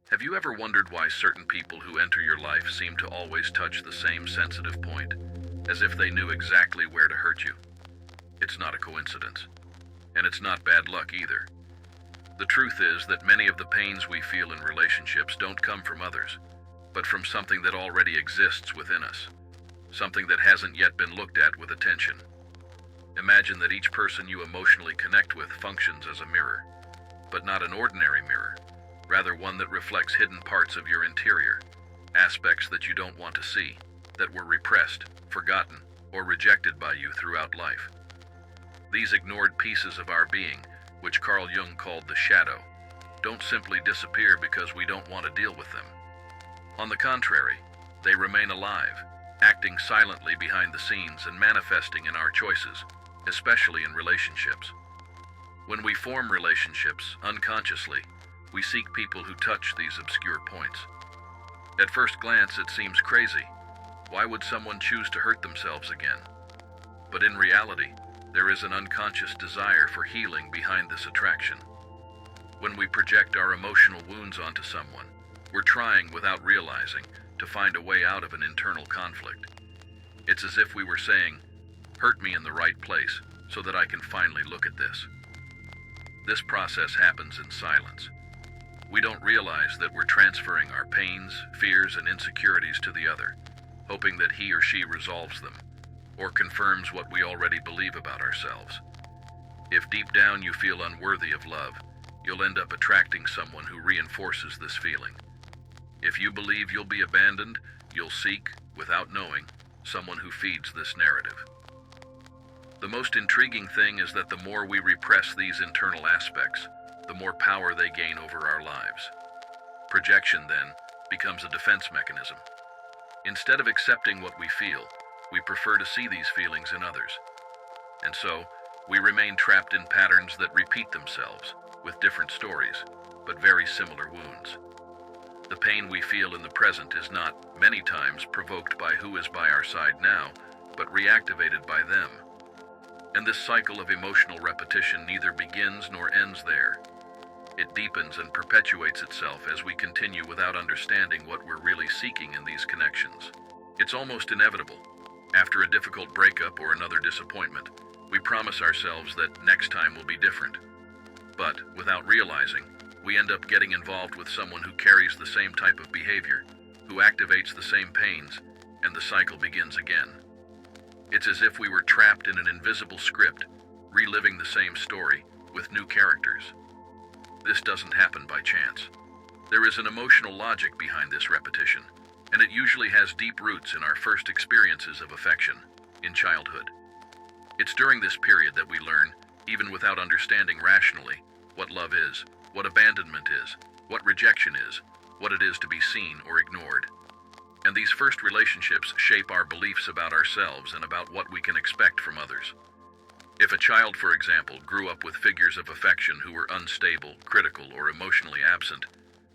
Have you ever wondered why certain people who enter your life seem to always touch the same sensitive point, as if they knew exactly where to hurt you? It's not a coincidence. And it's not bad luck either. The truth is that many of the pains we feel in relationships don't come from others, but from something that already exists within us, something that hasn't yet been looked at with attention. Imagine that each person you emotionally connect with functions as a mirror, but not an ordinary mirror, rather one that reflects hidden parts of your interior, aspects that you don't want to see, that were repressed, forgotten, or rejected by you throughout life. These ignored pieces of our being, which Carl Jung called the shadow, don't simply disappear because we don't want to deal with them. On the contrary, they remain alive, acting silently behind the scenes and manifesting in our choices, especially in relationships. When we form relationships, unconsciously, we seek people who touch these obscure points. At first glance, it seems crazy. Why would someone choose to hurt themselves again? But in reality, there is an unconscious desire for healing behind this attraction. When we project our emotional wounds onto someone, we're trying, without realizing, to find a way out of an internal conflict. It's as if we were saying, "Hurt me in the right place, so that I can finally look at this." This process happens in silence. We don't realize that we're transferring our pains, fears, and insecurities to the other, hoping that he or she resolves them, or confirms what we already believe about ourselves. If deep down you feel unworthy of love, you'll end up attracting someone who reinforces this feeling. If you believe you'll be abandoned, you'll seek, without knowing, someone who feeds this narrative. The most intriguing thing is that the more we repress these internal aspects, the more power they gain over our lives. Projection, then, becomes a defense mechanism. Instead of accepting what we feel, we prefer to see these feelings in others. And so, we remain trapped in patterns that repeat themselves, with different stories, but very similar wounds. The pain we feel in the present is not, many times, provoked by who is by our side now, but reactivated by them. And this cycle of emotional repetition neither begins nor ends there. It deepens and perpetuates itself as we continue without understanding what we're really seeking in these connections. It's almost inevitable. After a difficult breakup or another disappointment, we promise ourselves that next time will be different. But, without realizing, we end up getting involved with someone who carries the same type of behavior, who activates the same pains, and the cycle begins again. It's as if we were trapped in an invisible script, reliving the same story, with new characters. This doesn't happen by chance. There is an emotional logic behind this repetition, and it usually has deep roots in our first experiences of affection, in childhood. It's during this period that we learn, even without understanding rationally, what love is, what abandonment is, what rejection is, what it is to be seen or ignored. And these first relationships shape our beliefs about ourselves and about what we can expect from others. If a child, for example, grew up with figures of affection who were unstable, critical, or emotionally absent,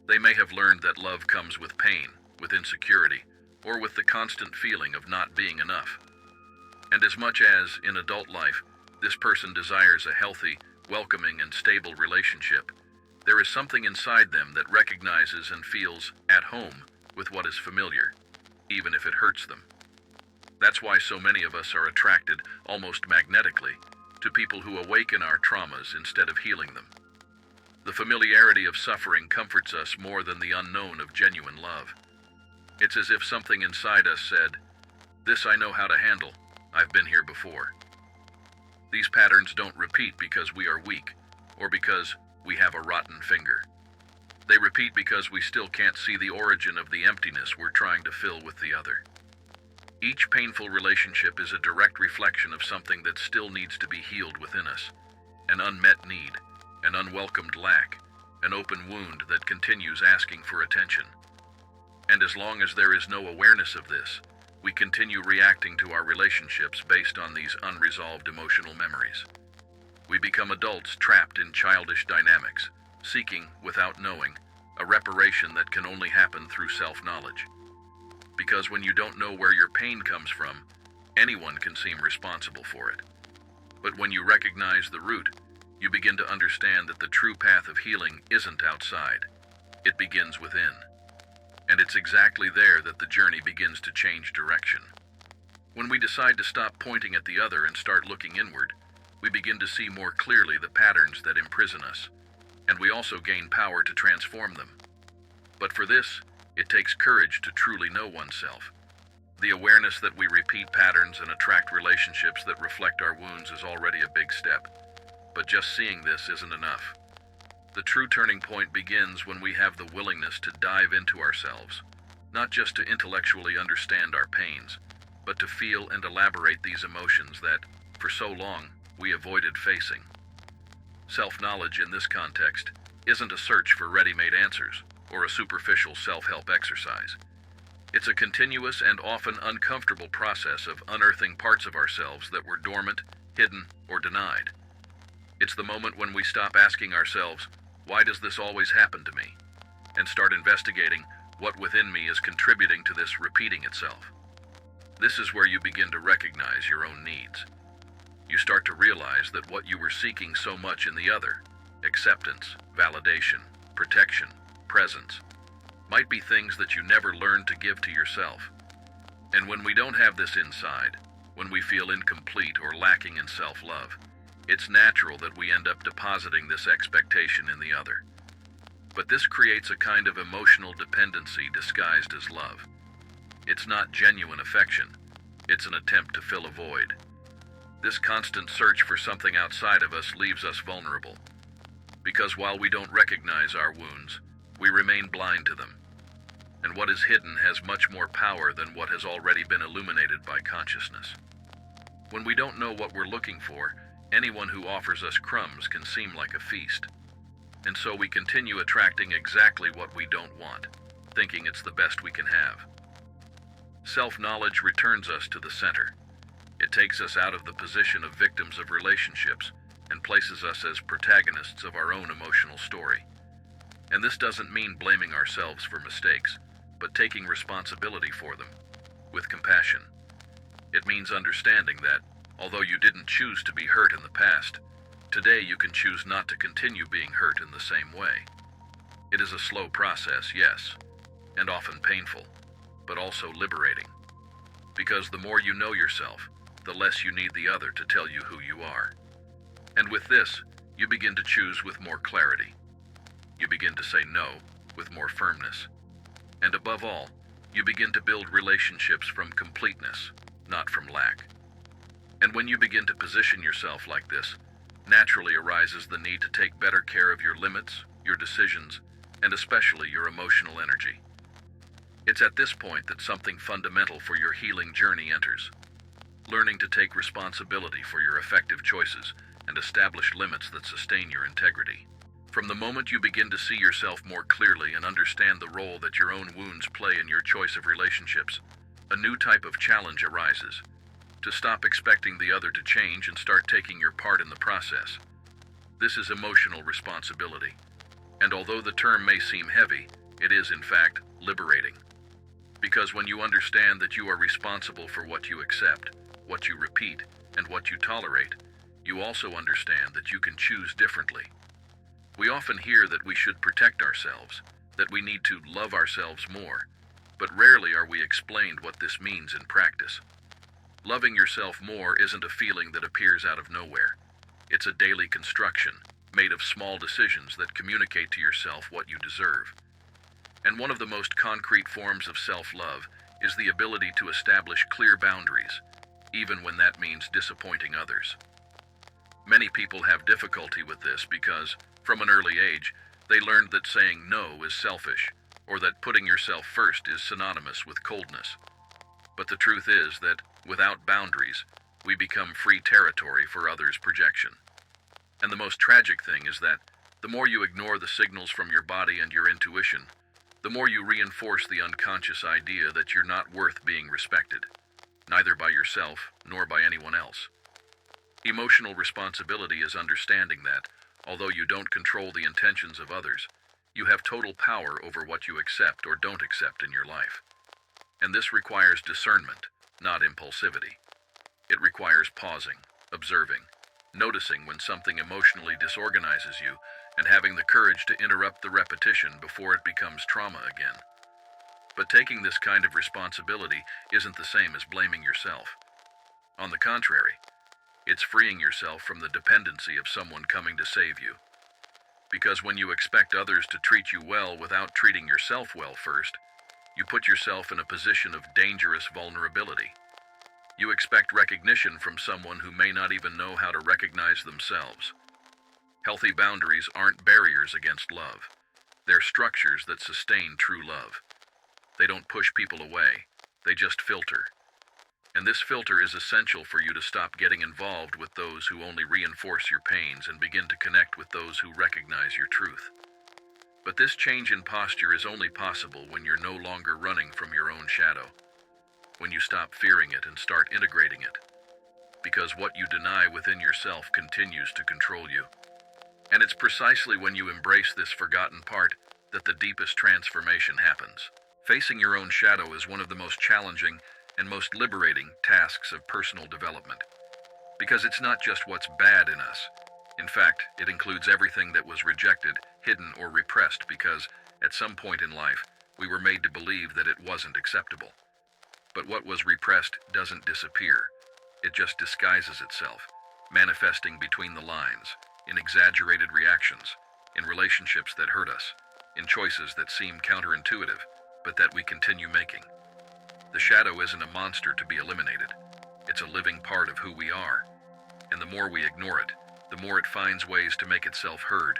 they may have learned that love comes with pain, with insecurity, or with the constant feeling of not being enough. And as much as, in adult life, this person desires a healthy, welcoming, and stable relationship, there is something inside them that recognizes and feels at home with what is familiar, even if it hurts them. That's why so many of us are attracted, almost magnetically, to people who awaken our traumas instead of healing them. The familiarity of suffering comforts us more than the unknown of genuine love. It's as if something inside us said, "This I know how to handle. I've been here before." These patterns don't repeat because we are weak, or because we have a rotten finger. They repeat because we still can't see the origin of the emptiness we're trying to fill with the other. Each painful relationship is a direct reflection of something that still needs to be healed within us. An unmet need, an unwelcomed lack, an open wound that continues asking for attention. And as long as there is no awareness of this, we continue reacting to our relationships based on these unresolved emotional memories. We become adults trapped in childish dynamics, seeking, without knowing, a reparation that can only happen through self-knowledge. Because when you don't know where your pain comes from, anyone can seem responsible for it. But when you recognize the root, you begin to understand that the true path of healing isn't outside. It begins within. And it's exactly there that the journey begins to change direction. When we decide to stop pointing at the other and start looking inward, we begin to see more clearly the patterns that imprison us, and we also gain power to transform them. But for this, it takes courage to truly know oneself. The awareness that we repeat patterns and attract relationships that reflect our wounds is already a big step. But just seeing this isn't enough. The true turning point begins when we have the willingness to dive into ourselves, not just to intellectually understand our pains, but to feel and elaborate these emotions that, for so long, we avoided facing. Self-knowledge in this context isn't a search for ready-made answers or a superficial self-help exercise. It's a continuous and often uncomfortable process of unearthing parts of ourselves that were dormant, hidden, or denied. It's the moment when we stop asking ourselves, "Why does this always happen to me?" and start investigating what within me is contributing to this repeating itself. This is where you begin to recognize your own needs. You start to realize that what you were seeking so much in the other, acceptance, validation, protection, presence, might be things that you never learned to give to yourself. And when we don't have this inside, when we feel incomplete or lacking in self-love, it's natural that we end up depositing this expectation in the other. But this creates a kind of emotional dependency disguised as love. It's not genuine affection. It's an attempt to fill a void. This constant search for something outside of us leaves us vulnerable. Because while we don't recognize our wounds, we remain blind to them. And what is hidden has much more power than what has already been illuminated by consciousness. When we don't know what we're looking for, anyone who offers us crumbs can seem like a feast. And so we continue attracting exactly what we don't want, thinking it's the best we can have. Self-knowledge returns us to the center. It takes us out of the position of victims of relationships and places us as protagonists of our own emotional story. And this doesn't mean blaming ourselves for mistakes, but taking responsibility for them, with compassion. It means understanding that, although you didn't choose to be hurt in the past, today you can choose not to continue being hurt in the same way. It is a slow process, yes, and often painful, but also liberating. Because the more you know yourself, the less you need the other to tell you who you are. And with this, you begin to choose with more clarity. You begin to say no with more firmness. And above all, you begin to build relationships from completeness, not from lack. And when you begin to position yourself like this, naturally arises the need to take better care of your limits, your decisions, and especially your emotional energy. It's at this point that something fundamental for your healing journey enters. Learning to take responsibility for your effective choices and establish limits that sustain your integrity. From the moment you begin to see yourself more clearly and understand the role that your own wounds play in your choice of relationships, a new type of challenge arises. To stop expecting the other to change and start taking your part in the process. This is emotional responsibility. And although the term may seem heavy, it is in fact liberating. Because when you understand that you are responsible for what you accept, what you repeat, and what you tolerate, you also understand that you can choose differently. We often hear that we should protect ourselves, that we need to love ourselves more, but rarely are we explained what this means in practice. Loving yourself more isn't a feeling that appears out of nowhere. It's a daily construction, made of small decisions that communicate to yourself what you deserve. And one of the most concrete forms of self-love is the ability to establish clear boundaries, even when that means disappointing others. Many people have difficulty with this because, from an early age, they learned that saying no is selfish, or that putting yourself first is synonymous with coldness. But the truth is that, without boundaries, we become free territory for others' projection. And the most tragic thing is that, the more you ignore the signals from your body and your intuition, the more you reinforce the unconscious idea that you're not worth being respected, neither by yourself nor by anyone else. Emotional responsibility is understanding that, although you don't control the intentions of others, you have total power over what you accept or don't accept in your life. And this requires discernment, not impulsivity. It requires pausing, observing, noticing when something emotionally disorganizes you, and having the courage to interrupt the repetition before it becomes trauma again. But taking this kind of responsibility isn't the same as blaming yourself. On the contrary, it's freeing yourself from the dependency of someone coming to save you. Because when you expect others to treat you well without treating yourself well first, you put yourself in a position of dangerous vulnerability. You expect recognition from someone who may not even know how to recognize themselves. Healthy boundaries aren't barriers against love. They're structures that sustain true love. They don't push people away, they just filter. And this filter is essential for you to stop getting involved with those who only reinforce your pains and begin to connect with those who recognize your truth. But this change in posture is only possible when you're no longer running from your own shadow, when you stop fearing it and start integrating it. Because what you deny within yourself continues to control you. And it's precisely when you embrace this forgotten part that the deepest transformation happens. Facing your own shadow is one of the most challenging and most liberating tasks of personal development. Because it's not just what's bad in us. In fact, it includes everything that was rejected, hidden, or repressed because, at some point in life, we were made to believe that it wasn't acceptable. But what was repressed doesn't disappear. It just disguises itself, manifesting between the lines, in exaggerated reactions, in relationships that hurt us, in choices that seem counterintuitive, but that we continue making. The shadow isn't a monster to be eliminated. It's a living part of who we are. And the more we ignore it, the more it finds ways to make itself heard,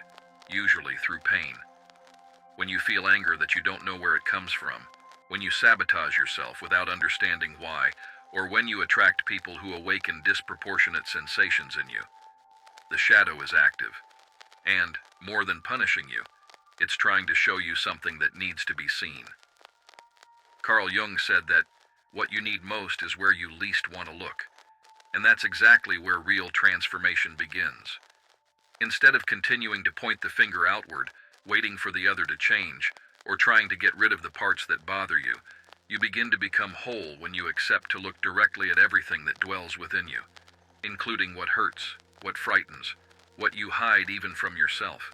usually through pain. When you feel anger that you don't know where it comes from, when you sabotage yourself without understanding why, or when you attract people who awaken disproportionate sensations in you, the shadow is active. And, more than punishing you, it's trying to show you something that needs to be seen. Carl Jung said that what you need most is where you least want to look. And that's exactly where real transformation begins. Instead of continuing to point the finger outward, waiting for the other to change, or trying to get rid of the parts that bother you, you begin to become whole when you accept to look directly at everything that dwells within you, including what hurts, what frightens, what you hide even from yourself.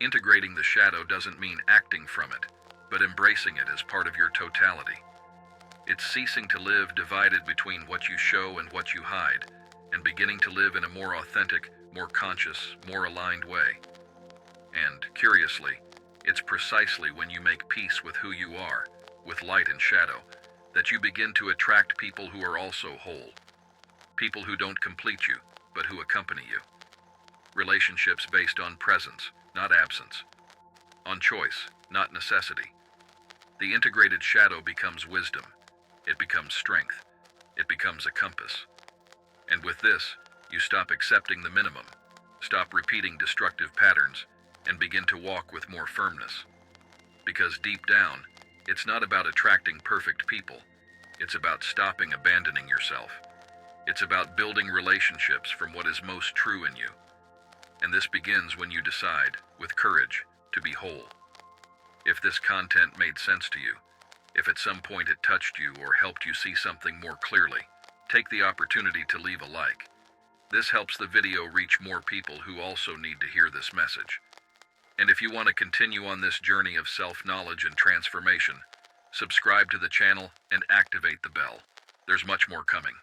Integrating the shadow doesn't mean acting from it, but embracing it as part of your totality. It's ceasing to live divided between what you show and what you hide, and beginning to live in a more authentic, more conscious, more aligned way. And, curiously, it's precisely when you make peace with who you are, with light and shadow, that you begin to attract people who are also whole. People who don't complete you, but who accompany you. Relationships based on presence, not absence. On choice, not necessity. The integrated shadow becomes wisdom. It becomes strength. It becomes a compass. And with this, you stop accepting the minimum, stop repeating destructive patterns, and begin to walk with more firmness. Because deep down, it's not about attracting perfect people. It's about stopping abandoning yourself. It's about building relationships from what is most true in you. And this begins when you decide, with courage, to be whole. If this content made sense to you, if at some point it touched you or helped you see something more clearly, take the opportunity to leave a like. This helps the video reach more people who also need to hear this message. And if you want to continue on this journey of self-knowledge and transformation, subscribe to the channel and activate the bell. There's much more coming.